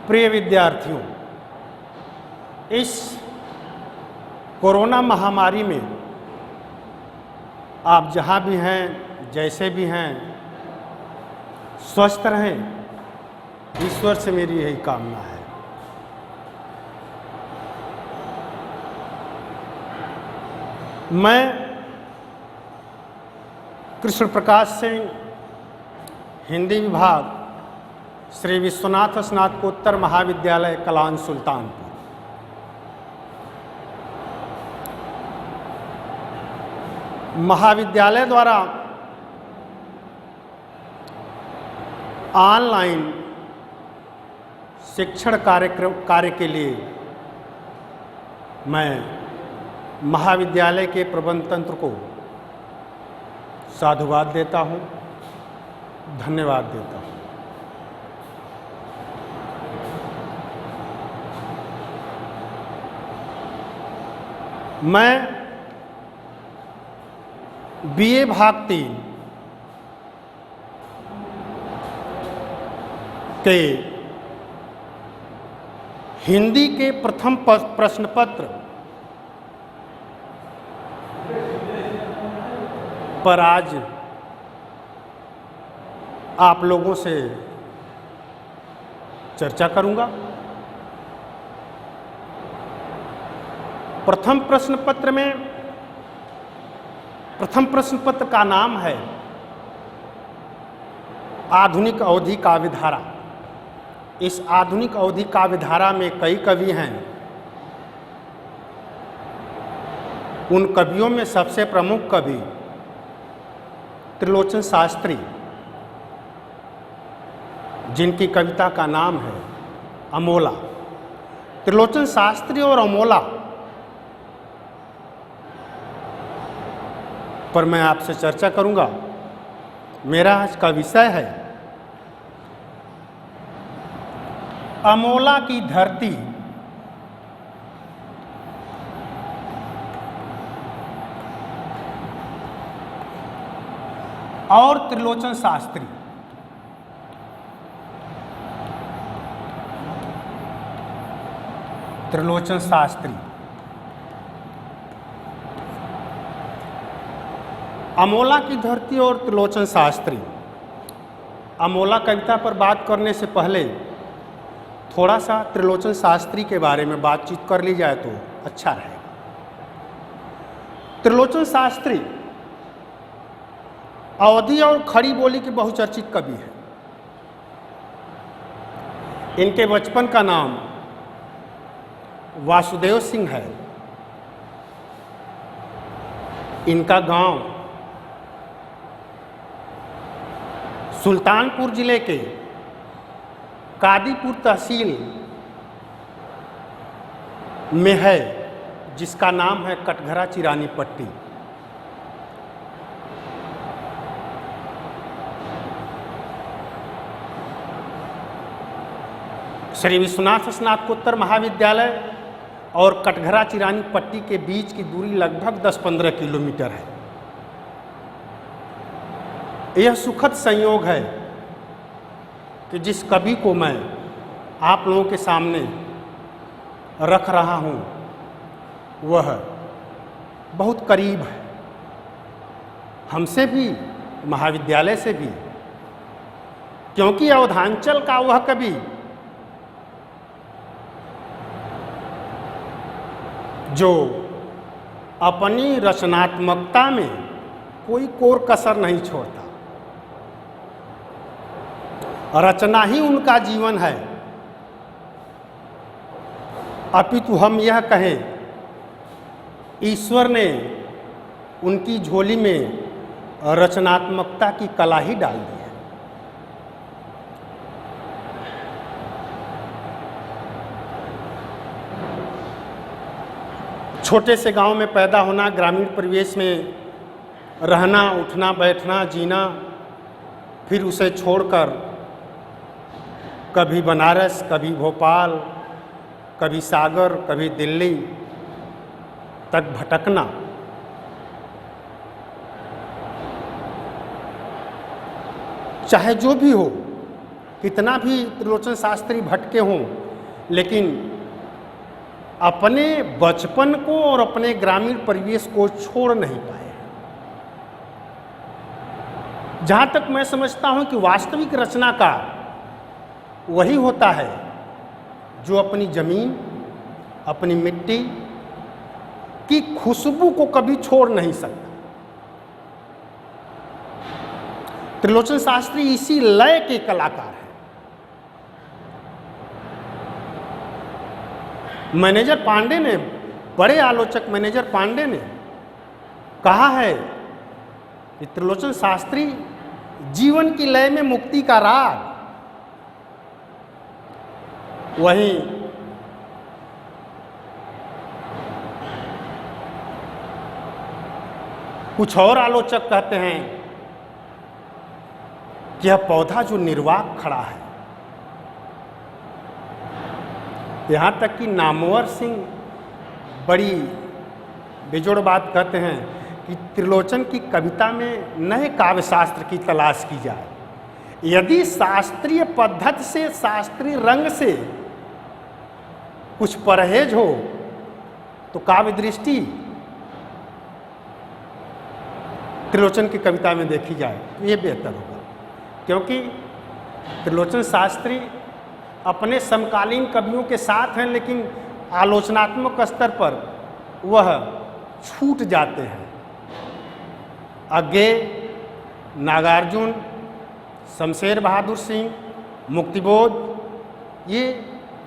प्रिय विद्यार्थियों, इस कोरोना महामारी में आप जहाँ भी हैं, जैसे भी हैं, स्वस्थ रहें, ईश्वर से मेरी यही कामना है। मैं कृष्ण प्रकाश सिंह, हिंदी विभाग, श्री विश्वनाथ स्नातकोत्तर महाविद्यालय कलान सुल्तानपुर। महाविद्यालय द्वारा ऑनलाइन शिक्षण कार्य के लिए मैं महाविद्यालय के प्रबंध तंत्र को साधुवाद देता हूँ, धन्यवाद देता हूँ। मैं बीए भाग 3 के हिंदी के प्रथम प्रश्न पत्र पर आज आप लोगों से चर्चा करूंगा। प्रथम प्रश्न पत्र का नाम है आधुनिक अवधि काव्यधारा। इस आधुनिक अवधि काव्यधारा में कई कवि हैं। उन कवियों में सबसे प्रमुख कवि त्रिलोचन शास्त्री, जिनकी कविता का नाम है अमोला। त्रिलोचन शास्त्री और अमोला पर मैं आपसे चर्चा करूंगा। मेरा आज का विषय है अमोला की धरती। और त्रिलोचन शास्त्री। त्रिलोचन शास्त्री, अमोला की धरती और त्रिलोचन शास्त्री। अमोला कविता पर बात करने से पहले थोड़ा सा त्रिलोचन शास्त्री के बारे में बातचीत कर ली जाए तो अच्छा रहेगा। त्रिलोचन शास्त्री अवधी और खड़ी बोली के बहुचर्चित कवि हैं। इनके बचपन का नाम वासुदेव सिंह है। इनका गांव सुल्तानपुर जिले के कादीपुर तहसील में है, जिसका नाम है कटघरा चिरानी पट्टी। श्री विश्वनाथ स्नातकोत्तर महाविद्यालय और कटघरा चिरानी पट्टी के बीच की दूरी लगभग 10-15 किलोमीटर है। यह सुखद संयोग है कि जिस कवि को मैं आप लोगों के सामने रख रहा हूँ वह बहुत करीब है, हमसे भी, महाविद्यालय से भी, क्योंकि अवधांचल का वह कवि जो अपनी रचनात्मकता में कोई कोर कसर नहीं छोड़ता। रचना ही उनका जीवन है। अपितु हम यह कहें, ईश्वर ने उनकी झोली में रचनात्मकता की कला ही डाल दी है। छोटे से गांव में पैदा होना, ग्रामीण परिवेश में रहना, उठना, बैठना, जीना, फिर उसे छोड़कर कभी बनारस, कभी भोपाल, कभी सागर, कभी दिल्ली तक भटकना, चाहे जो भी हो, कितना भी त्रिलोचन शास्त्री भटके हों, लेकिन अपने बचपन को और अपने ग्रामीण परिवेश को छोड़ नहीं पाए। जहाँ तक मैं समझता हूँ कि वास्तविक रचनाकार वही होता है जो अपनी जमीन, अपनी मिट्टी की खुशबू को कभी छोड़ नहीं सकता। त्रिलोचन शास्त्री इसी लय के कलाकार हैं। मैनेजर पांडे ने, बड़े आलोचक मैनेजर पांडे ने कहा है कि त्रिलोचन शास्त्री जीवन की लय में मुक्ति का राग। वहीं कुछ और आलोचक कहते हैं कि यह पौधा जो निर्वाक खड़ा है। यहां तक कि नामवर सिंह बड़ी बेजोड़ बात कहते हैं कि त्रिलोचन की कविता में नए काव्य शास्त्र की तलाश की जाए। यदि शास्त्रीय पद्धति से, शास्त्रीय रंग से कुछ परहेज हो तो काव्य दृष्टि त्रिलोचन की कविता में देखी जाए तो ये बेहतर होगा, क्योंकि त्रिलोचन शास्त्री अपने समकालीन कवियों के साथ हैं, लेकिन आलोचनात्मक स्तर पर वह छूट जाते हैं। अज्ञेय, नागार्जुन, शमशेर बहादुर सिंह, मुक्तिबोध, ये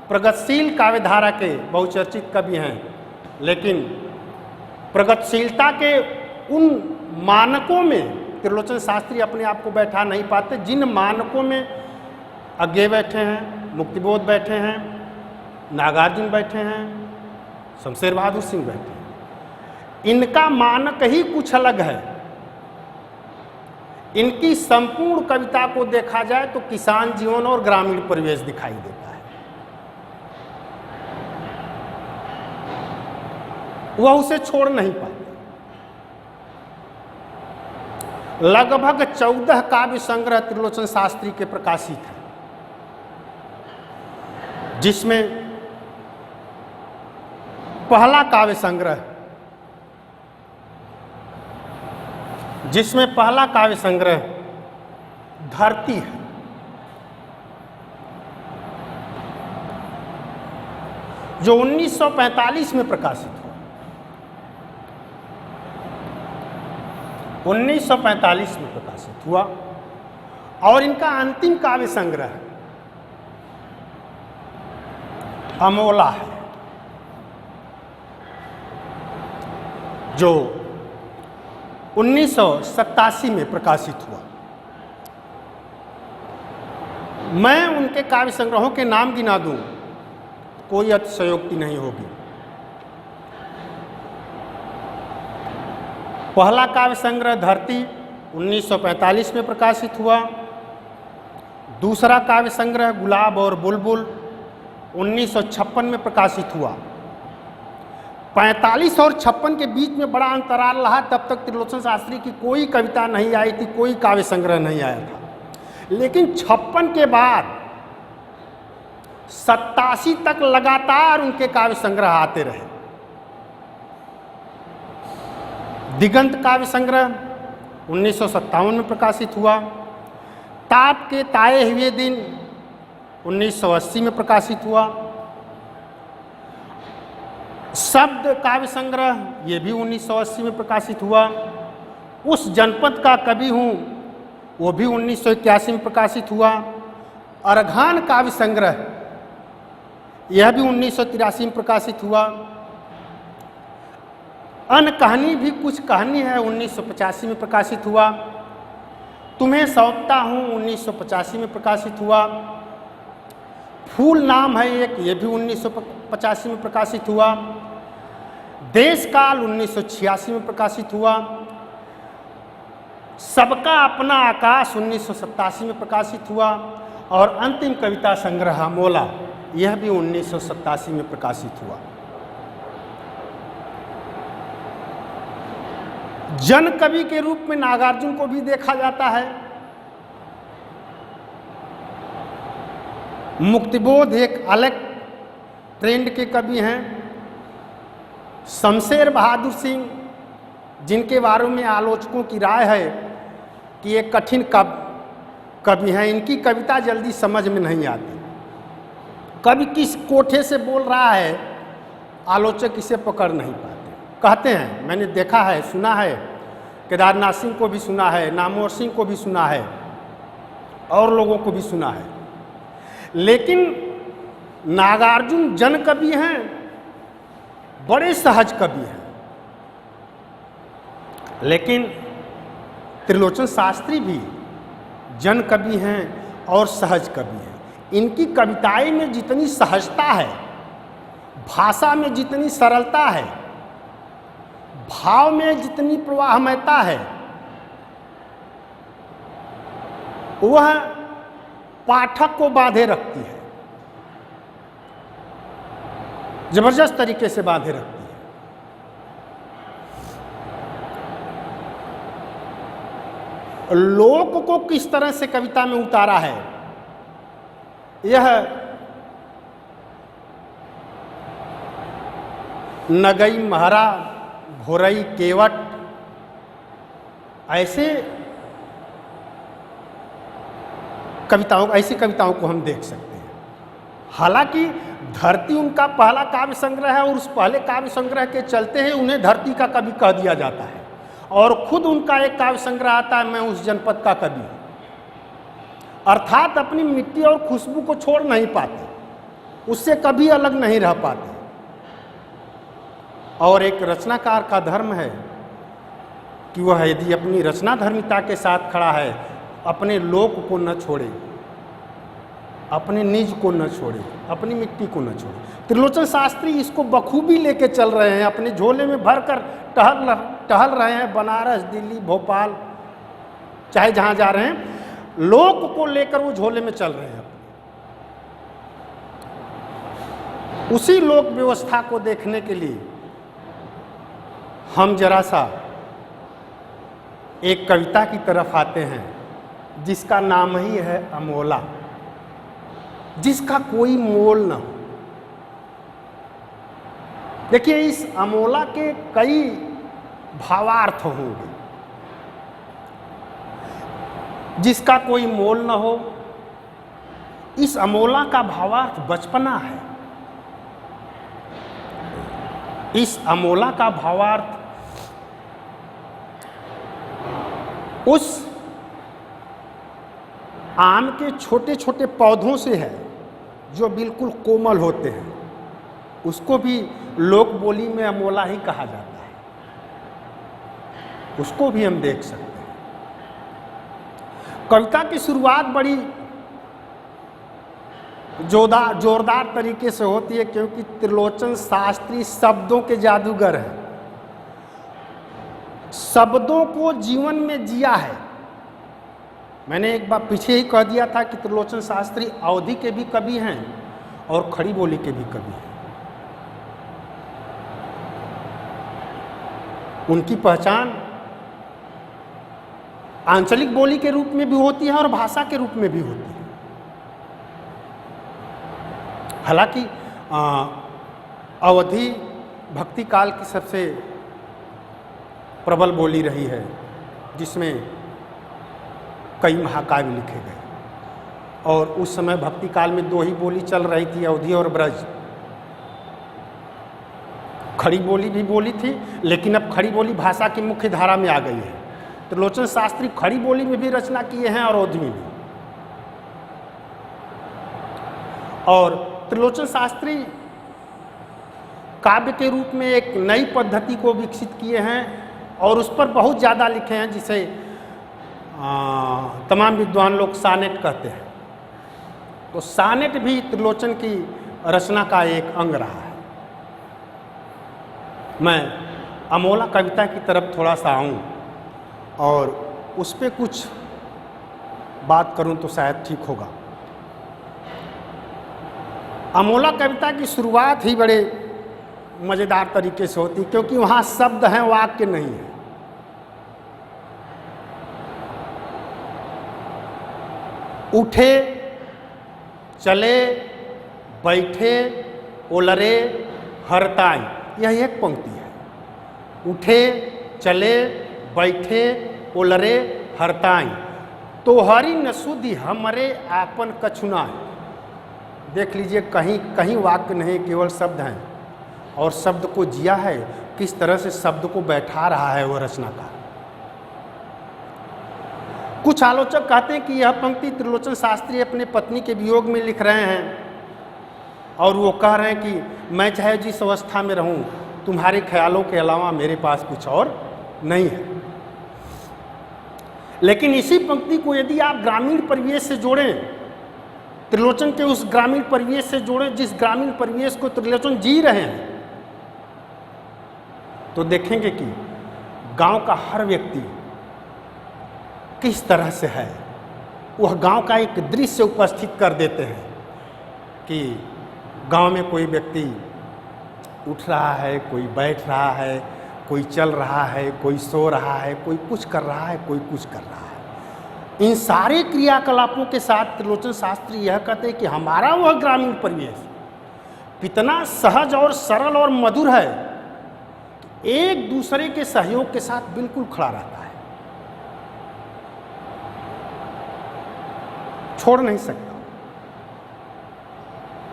प्रगतिशील काव्यधारा के बहुचर्चित कवि हैं, लेकिन प्रगतिशीलता के उन मानकों में त्रिलोचन शास्त्री अपने आप को बैठा नहीं पाते जिन मानकों में अज्ञेय बैठे हैं, मुक्तिबोध बैठे हैं, नागार्जुन बैठे हैं, शमशेर बहादुर सिंह बैठे हैं। इनका मानक ही कुछ अलग है। इनकी संपूर्ण कविता को देखा जाए तो किसान जीवन और ग्रामीण परिवेश दिखाई देता है। वह उसे छोड़ नहीं पाते। लगभग 14 काव्य संग्रह त्रिलोचन शास्त्री के प्रकाशित हैं, जिसमें पहला काव्य संग्रह धरती है, जो 1945 में प्रकाशित हुआ। 1945 में प्रकाशित हुआ और इनका अंतिम काव्य संग्रह अमोला है, जो 1987 में प्रकाशित हुआ। मैं उनके काव्य संग्रहों के नाम गिना दूं, कोई अतिशयोक्ति नहीं होगी। पहला काव्य संग्रह धरती 1945 में प्रकाशित हुआ। दूसरा काव्य संग्रह गुलाब और बुलबुल 1956 में प्रकाशित हुआ। 45 और 56 के बीच में बड़ा अंतराल रहा, तब तक त्रिलोचन शास्त्री की कोई कविता नहीं आई थी, कोई काव्य संग्रह नहीं आया था। लेकिन 56 के बाद 87 तक लगातार उनके काव्य संग्रह आते रहे। दिगंत काव्य संग्रह 1957 में प्रकाशित हुआ। ताप के ताए हुए दिन 1980 में प्रकाशित हुआ। शब्द काव्य संग्रह ये भी 1980 में प्रकाशित हुआ। उस जनपद का कवि हूँ वो भी 1981 में प्रकाशित हुआ। अर्घान काव्य संग्रह यह भी 1983 में प्रकाशित हुआ। अन कहानी भी कुछ कहानी है 1985 में प्रकाशित हुआ। तुम्हें सौंपता हूँ 1985 में प्रकाशित हुआ। फूल नाम है एक, ये भी 1985 में प्रकाशित हुआ। देश काल 1986 में प्रकाशित हुआ। सबका अपना आकाश 1987 में प्रकाशित हुआ। और अंतिम कविता संग्रह अमोला यह भी 1987 में प्रकाशित हुआ। जन कवि के रूप में नागार्जुन को भी देखा जाता है। मुक्तिबोध एक अलग ट्रेंड के कवि हैं। शमशेर बहादुर सिंह, जिनके बारे में आलोचकों की राय है कि ये कठिन कवि हैं, इनकी कविता जल्दी समझ में नहीं आती। कवि किस कोठे से बोल रहा है, आलोचक इसे पकड़ नहीं पाते। कहते हैं, मैंने देखा है, सुना है, केदारनाथ सिंह को भी सुना है, नामवर सिंह को भी सुना है, और लोगों को भी सुना है, लेकिन नागार्जुन जन कवि हैं, बड़े सहज कवि हैं। लेकिन त्रिलोचन शास्त्री भी जन कवि हैं और सहज कवि हैं। इनकी कविताएं में जितनी सहजता है, भाषा में जितनी सरलता है, भाव में जितनी प्रवाहमयता है, वह पाठक को बांधे रखती है, जबरदस्त तरीके से बांधे रखती है। लोक को किस तरह से कविता में उतारा है, यह नगई महरा भोरई केवट ऐसी कविताओं को हम देख सकते हैं। हालांकि धरती उनका पहला काव्य संग्रह है और उस पहले काव्य संग्रह के चलते ही उन्हें धरती का कवि कह दिया जाता है, और खुद उनका एक काव्य संग्रह आता है, मैं उस जनपद का कवि हूँ। अर्थात अपनी मिट्टी और खुशबू को छोड़ नहीं पाते, उससे कभी अलग नहीं रह पाते। और एक रचनाकार का धर्म है कि वह यदि अपनी रचनाधर्मिता के साथ खड़ा है, अपने लोक को न छोड़े, अपने निज को न छोड़े, अपनी मिट्टी को न छोड़े। त्रिलोचन शास्त्री इसको बखूबी लेके चल रहे हैं, अपने झोले में भरकर टहल रहे हैं। बनारस, दिल्ली, भोपाल, चाहे जहाँ जा रहे हैं, लोक को लेकर वो झोले में चल रहे हैं। उसी लोक व्यवस्था को देखने के लिए हम जरा सा एक कविता की तरफ आते हैं, जिसका नाम ही है अमोला, जिसका कोई मोल न हो। देखिए, इस अमोला के कई भावार्थ होंगे। जिसका कोई मोल न हो, इस अमोला का भावार्थ बचपना है। इस अमोला का भावार्थ उस आम के छोटे छोटे पौधों से है जो बिल्कुल कोमल होते हैं। उसको भी लोक बोली में अमोला ही कहा जाता है, उसको भी हम देख सकते हैं। कविता की शुरुआत बड़ी जोरदार तरीके से होती है, क्योंकि त्रिलोचन शास्त्री शब्दों के जादूगर हैं। शब्दों को जीवन में जिया है। मैंने एक बार पीछे ही कह दिया था कि त्रिलोचन शास्त्री अवधि के भी कवि हैं और खड़ी बोली के भी कवि हैं। उनकी पहचान आंचलिक बोली के रूप में भी होती है और भाषा के रूप में भी होती है। हालांकि अवधि भक्ति काल की सबसे प्रबल बोली रही है, जिसमें कई महाकाव्य लिखे गए, और उस समय भक्ति काल में दो ही बोली चल रही थी, अवधि और ब्रज। खड़ी बोली भी बोली थी, लेकिन अब खड़ी बोली भाषा की मुख्य धारा में आ गई है। त्रिलोचन शास्त्री खड़ी बोली में भी रचना किए हैं और अवधि में भी। और त्रिलोचन शास्त्री काव्य के रूप में एक नई पद्धति को विकसित किए हैं और उस पर बहुत ज़्यादा लिखे हैं, जिसे तमाम विद्वान लोग सानेट कहते हैं। तो सानेट भी त्रिलोचन की रचना का एक अंग रहा है। मैं अमोला कविता की तरफ थोड़ा सा आऊँ और उस पर कुछ बात करूँ तो शायद ठीक होगा। अमोला कविता की शुरुआत ही बड़े मज़ेदार तरीके से होती, क्योंकि वहाँ शब्द हैं, वाक्य नहीं है। उठे चले बैठे ओलरे हरताई, यह एक पंक्ति है। उठे चले बैठे ओलरे हरताई, तोहरी न सुधि हमरे आपन कछुनाई। देख लीजिए, कहीं कहीं वाक्य नहीं, केवल शब्द हैं, और शब्द को जिया है, किस तरह से शब्द को बैठा रहा है वह रचनाकार। कुछ आलोचक कहते हैं कि यह पंक्ति त्रिलोचन शास्त्री अपने पत्नी के वियोग में लिख रहे हैं, और वो कह रहे हैं कि मैं चाहे जिस अवस्था में रहूं, तुम्हारे ख्यालों के अलावा मेरे पास कुछ और नहीं है। लेकिन इसी पंक्ति को यदि आप ग्रामीण परिवेश से जोड़ें, त्रिलोचन के उस ग्रामीण परिवेश से जोड़ें जिस ग्रामीण परिवेश को त्रिलोचन जी रहे हैं, तो देखेंगे कि गांव का हर व्यक्ति किस तरह से है। वह गांव का एक दृश्य उपस्थित कर देते हैं कि गांव में कोई व्यक्ति उठ रहा है, कोई बैठ रहा है, कोई चल रहा है, कोई सो रहा है, कोई कुछ कर रहा है, कोई कुछ कर रहा है। इन सारे क्रियाकलापों के साथ त्रिलोचन शास्त्री यह कहते हैं कि हमारा वह ग्रामीण परिवेश इतना सहज और सरल और मधुर है कि एक दूसरे के सहयोग के साथ बिल्कुल खड़ा रहता है, छोड़ नहीं सकता।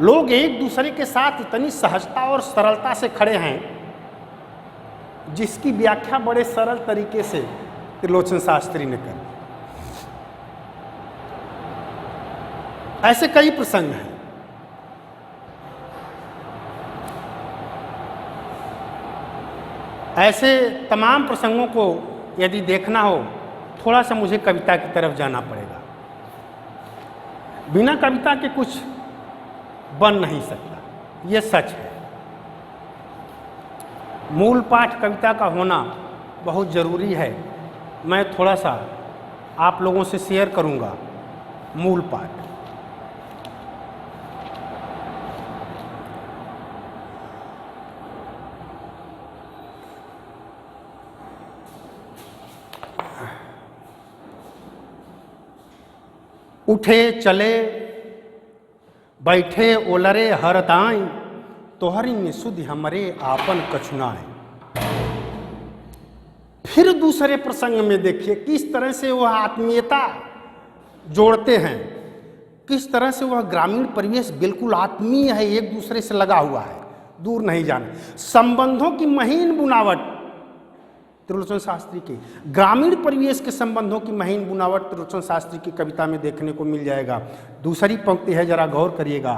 लोग एक दूसरे के साथ इतनी सहजता और सरलता से खड़े हैं जिसकी व्याख्या बड़े सरल तरीके से त्रिलोचन शास्त्री ने कर। ऐसे कई प्रसंग हैं। ऐसे तमाम प्रसंगों को यदि देखना हो, थोड़ा सा मुझे कविता की तरफ जाना पड़ेगा। बिना कविता के कुछ बन नहीं सकता, ये सच है। मूल पाठ कविता का होना बहुत ज़रूरी है। मैं थोड़ा सा आप लोगों से शेयर करूंगा मूल पाठ। उठे चले बैठे ओलरे हरताई, तोहरी में सुधि हमरे आपन कछुनाई। फिर दूसरे प्रसंग में देखिए किस तरह से वह आत्मीयता जोड़ते हैं, किस तरह से वह ग्रामीण परिवेश बिल्कुल आत्मीय है, एक दूसरे से लगा हुआ है, दूर नहीं जाना। संबंधों की महीन बुनावट त्रिलोचन शास्त्री की, ग्रामीण परिवेश के संबंधों की महीन बुनावट त्रिलोचन शास्त्री की कविता में देखने को मिल जाएगा। दूसरी पंक्ति है, जरा गौर करिएगा।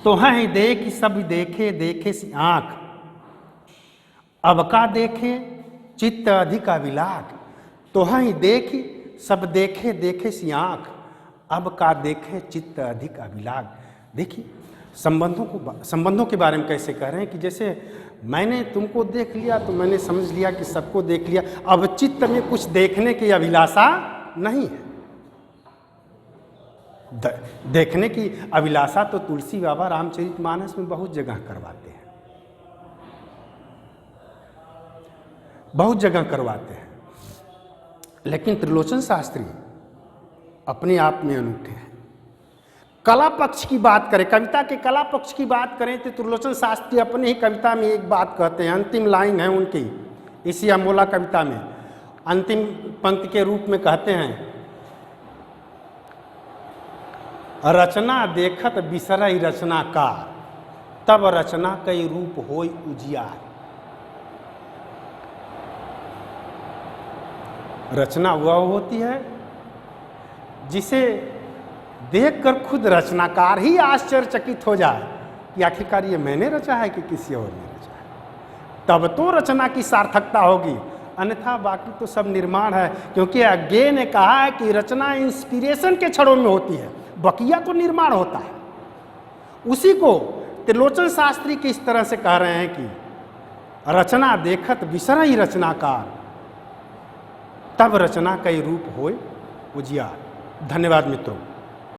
तो है देख सब देखे देखे सी आंख, अब का देखे चित्त अधिक अभिलाख। तो है देख सब देखे देखे सी आंख, अब का देखे चित्त अधिक अभिलाख। देखिए संबंधों के बारे में कैसे कह रहे हैं कि जैसे मैंने तुमको देख लिया तो मैंने समझ लिया कि सबको देख लिया, अब चित्त में कुछ देखने की अभिलाषा नहीं है। देखने की अभिलाषा तो तुलसी बाबा रामचरितमानस में बहुत जगह करवाते हैं, बहुत जगह करवाते हैं। लेकिन त्रिलोचन शास्त्री अपने आप में अनूठे हैं। कला पक्ष की बात करें, कविता के कला पक्ष की बात करें तो त्रिलोचन शास्त्री अपनी ही कविता में एक बात कहते हैं, अंतिम लाइन है उनकी इसी अमोला कविता में, अंतिम पंक्ति के रूप में कहते हैं, रचना देखत बिसरई रचनाकार, तब रचना कई रूप होई उजियार। रचना वह होती है जिसे देखकर खुद रचनाकार ही आश्चर्यचकित हो जाए कि आखिरकार ये मैंने रचा है कि किसी और ने रचा है, तब तो रचना की सार्थकता होगी, अन्यथा बाकी तो सब निर्माण है। क्योंकि अज्ञे ने कहा है कि रचना इंस्पिरेशन के क्षणों में होती है, बकिया तो निर्माण होता है। उसी को त्रिलोचन शास्त्री किस तरह से कह रहे हैं कि रचना देखत बिसरई रचनाकार, तब रचना कई रूप होय उजियार। धन्यवाद मित्रों।